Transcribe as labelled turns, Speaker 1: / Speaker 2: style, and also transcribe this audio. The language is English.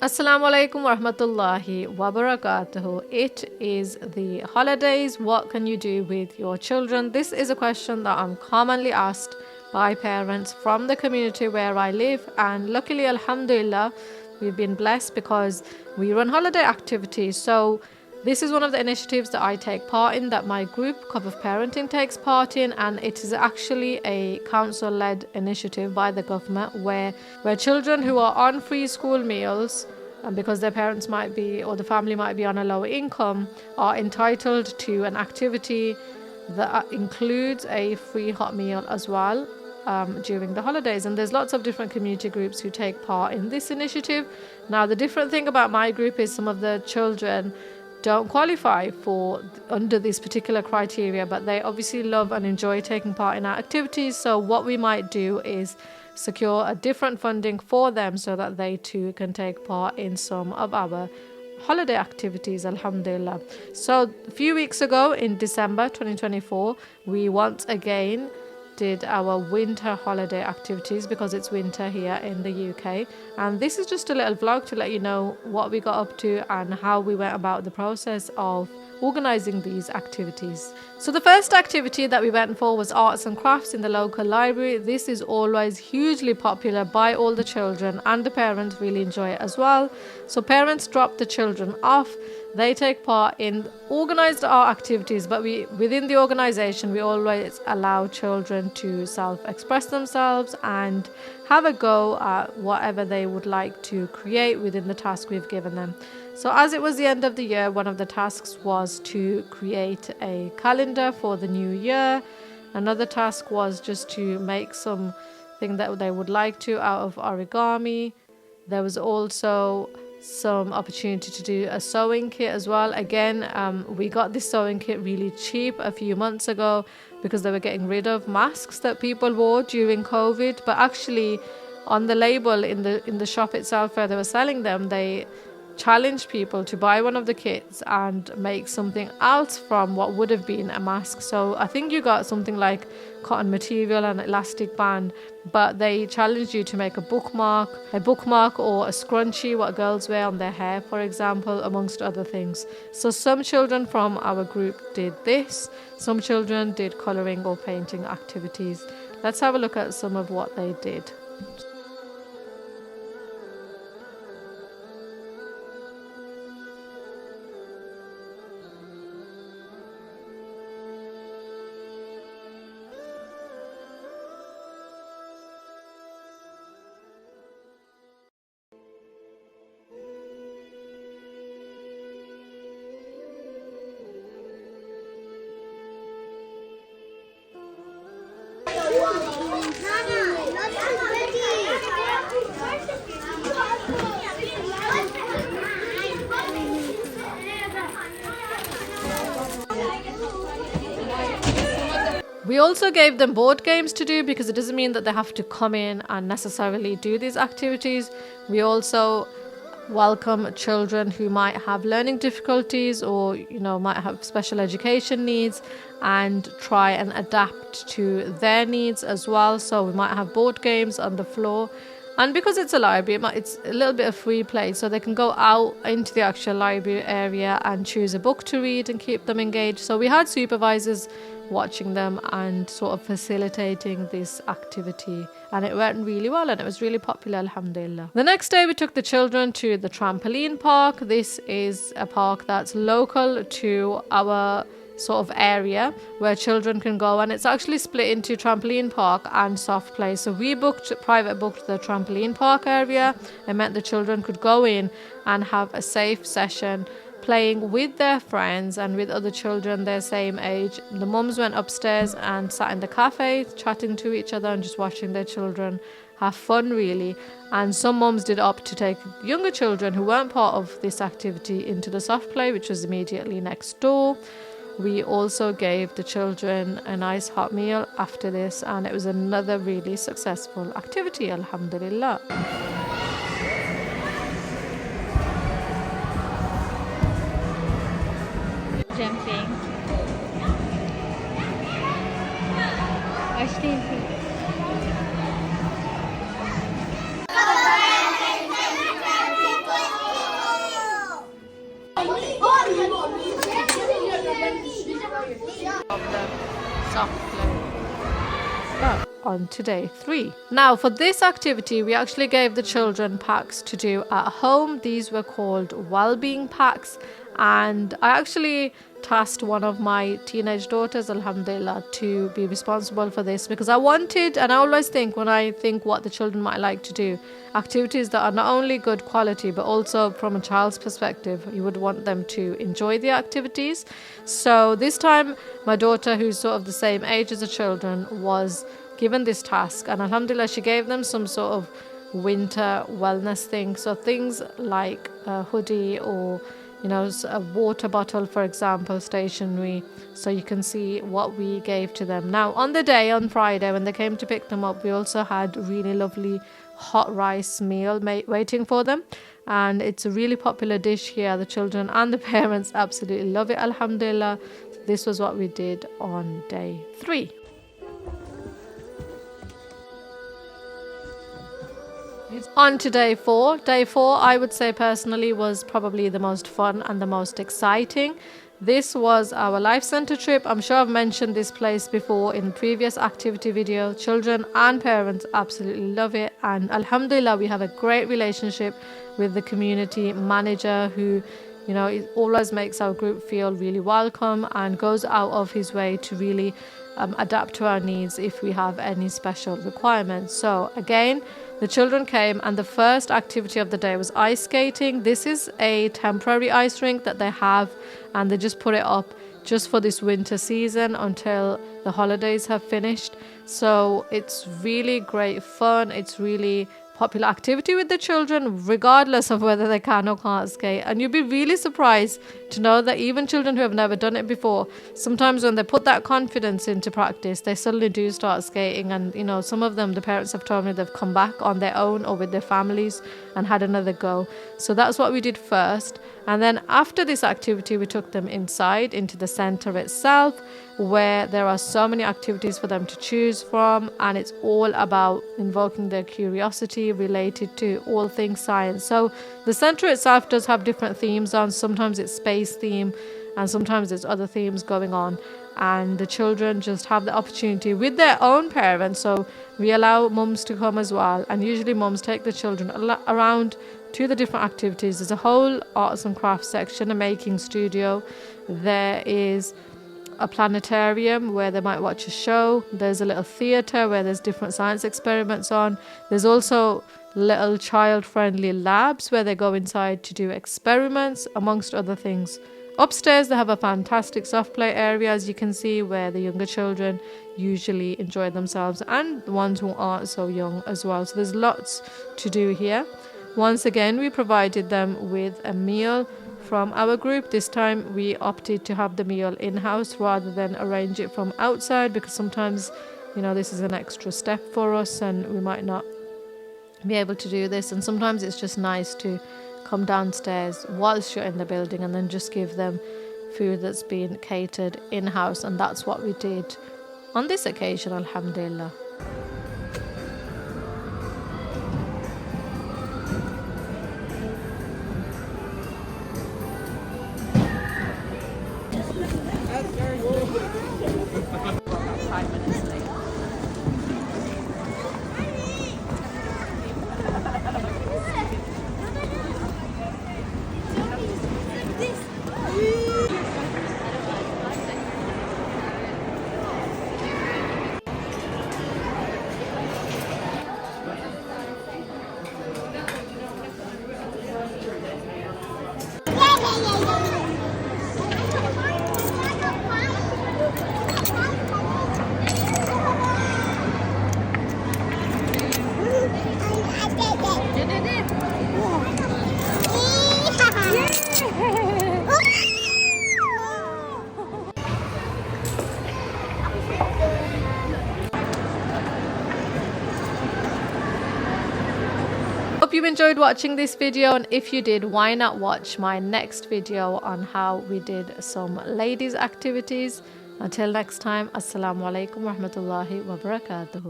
Speaker 1: Assalamu alaikum warahmatullahi wabarakatuh. It is the holidays. What can you do with your children? This is a question that I'm commonly asked by parents from the community where I live, and luckily, alhamdulillah, we've been blessed because we run holiday activities. So this is one of the initiatives that I take part in, that my group, Cup of Parenting, takes part in, and it is actually a council-led initiative by the government where children who are on free school meals, and because their parents might be or the family might be on a lower income, are entitled to an activity that includes a free hot meal as well during the holidays. And there's lots of different community groups who take part in this initiative. Now, the different thing about my group is some of the children don't qualify for under this particular criteria, but they obviously love and enjoy taking part in our activities. So what we might do is secure a different funding for them so that they too can take part in some of our holiday activities, alhamdulillah. So a few weeks ago in December 2024, we once again did our winter holiday activities because it's winter here in the UK, and this is just a little vlog to let you know what we got up to and how we went about the process of organising these activities. So the first activity that we went for was arts and crafts in the local library. This is always hugely popular by all the children, and the parents really enjoy it as well. So parents drop the children off, they take part in organised art activities, but within the organisation we always allow children to self-express themselves and have a go at whatever they would like to create within the task we've given them. So as it was the end of the year, one of the tasks was to create a calendar for the new year. Another task was just to make something that they would like to out of origami. There was also some opportunity to do a sewing kit as well. Again, we got this sewing kit really cheap a few months ago because they were getting rid of masks that people wore during COVID. But actually, on the label in the shop itself where they were selling them, they challenged people to buy one of the kits and make something else from what would have been a mask. So I think you got something like cotton material and elastic band, but they challenged you to make a bookmark or a scrunchie, what girls wear on their hair, for example, amongst other things. So some children from our group did this. Some children did colouring or painting activities. Let's have a look at some of what they did. We also gave them board games to do because it doesn't mean that they have to come in and necessarily do these activities. We also welcome children who might have learning difficulties or might have special education needs and try and adapt to their needs as well. So we might have board games on the floor, and because it's a library, it's a little bit of free play, so they can go out into the actual library area and choose a book to read and keep them engaged. So we had supervisors watching them and sort of facilitating this activity, and it went really well and it was really popular, alhamdulillah. The next day we took the children to the trampoline park. This is a park that's local to our sort of area where children can go, and it's actually split into trampoline park and soft play. So we private booked the trampoline park area. It meant the children could go in and have a safe session playing with their friends and with other children their same age. The mums went upstairs and sat in the cafe chatting to each other and just watching their children have fun, really. And some mums did opt to take younger children who weren't part of this activity into the soft play, which was immediately next door. We also gave the children a nice hot meal after this, and it was another really successful activity, alhamdulillah.
Speaker 2: Jumping. Başlayın.
Speaker 1: on to day 3. Now for this activity, we actually gave the children packs to do at home. These were called well-being packs, and I actually tasked one of my teenage daughters, alhamdulillah, to be responsible for this, because I wanted, and I always think when I think what the children might like to do, activities that are not only good quality but also from a child's perspective, you would want them to enjoy the activities. So this time my daughter, who's sort of the same age as the children, was given this task, and alhamdulillah she gave them some sort of winter wellness thing. So things like a hoodie or a water bottle, for example, stationery, so you can see what we gave to them. Now on the day, on Friday, when they came to pick them up, we also had really lovely hot rice meal waiting for them, and it's a really popular dish here. The children and the parents absolutely love it, alhamdulillah. This was what we did on day 3. On to day 4. Day 4, I would say personally, was probably the most fun and the most exciting. This was our Life Centre trip. I'm sure I've mentioned this place before in previous activity video. Children and parents absolutely love it, and alhamdulillah we have a great relationship with the community manager, who it always makes our group feel really welcome and goes out of his way to really adapt to our needs if we have any special requirements. So again, the children came, and the first activity of the day was ice skating. This is a temporary ice rink that they have, and they just put it up just for this winter season until the holidays have finished. So it's really great fun. It's really popular activity with the children, regardless of whether they can or can't skate. And you'll be really surprised to know that even children who have never done it before, sometimes when they put that confidence into practice, they suddenly do start skating. And some of them, the parents have told me, they've come back on their own or with their families and had another go. So that's what we did first. And then after this activity, we took them inside into the center itself, where there are so many activities for them to choose from, and it's all about invoking their curiosity related to all things science. So the center itself does have different themes on. Sometimes it's space theme, and sometimes there's other themes going on, and the children just have the opportunity with their own parents. So we allow mums to come as well, and usually mums take the children around to the different activities. There's a whole arts and crafts section, a making studio. There is a planetarium where they might watch a show. There's a little theatre where there's different science experiments on. There's also little child-friendly labs where they go inside to do experiments, amongst other things. Upstairs they have a fantastic soft play area, as you can see, where the younger children usually enjoy themselves, and the ones who aren't so young as well. So there's lots to do here. Once again, we provided them with a meal from our group. This time we opted to have the meal in-house rather than arrange it from outside, because sometimes this is an extra step for us and we might not be able to do this, and sometimes it's just nice to come downstairs whilst you're in the building and then just give them food that's been catered in-house. And that's what we did on this occasion, alhamdulillah. Hope you enjoyed watching this video, and if you did, why not watch my next video on how we did some ladies activities. Until next time, assalamu alaikum wa rahmatullahi wa barakatuhu.